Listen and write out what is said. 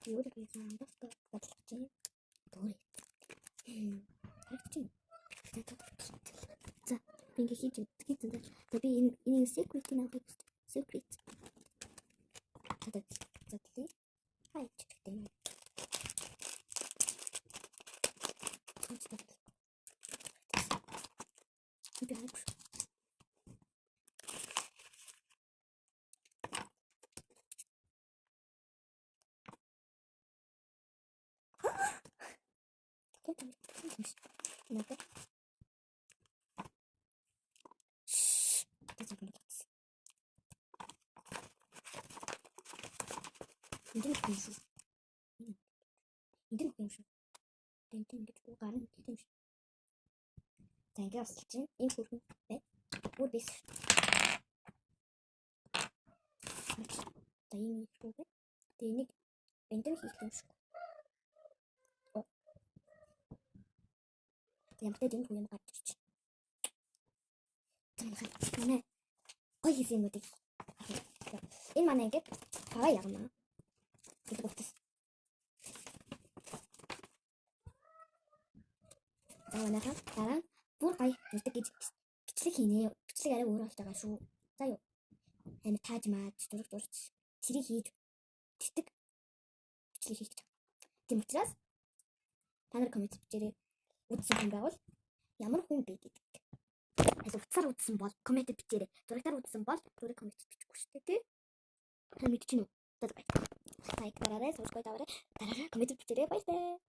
юу л гэсэн амбастаа бодлож байна. Дөрөв. Харагч. За, би ингээ хийж үзье. За би энэ secret-ийг авах гэж. Secret. За тий. Хай чигтэй. Би харагч. Надад Энд юм шүү. Тэнт ингэж гарна гэдэг юм шүү. За ингэ бас чинь энэ хүрхэн бай. Өөр биш. За энэ шүү бай. Тэгээ энийг энд хийх юм шүү. Ямтай энэ хүн гарч ирчих. Манай гоё хийсэн юмнуудыг. Энэ манай ингэ хараа ягнаа. Гэдэг утас. За манайхаа дараа бүр гоё хийдэг гэж бичлэг хийнэ. Бичлэг арай өөр болж байгаа шүү. За юу. Амин тааж маад зурж цэрэг хийж тэгтэг бичлэг хийж байгаа. Тийм учраас та нар коммент бичээрэй. Үзсэн хүн байвал ямар хүн бэ гэдэг. Эсвэл утсаар үзсэн бол коммент бичээрэй. Зурагтаар үзсэн бол зураг коммент бичихгүй шүү дээ, тий? Та мэдчихэв үү? За бай. Лайк дараарай, subscribe дараарай. Дараарай коммент бичээрэй. Баярлалаа.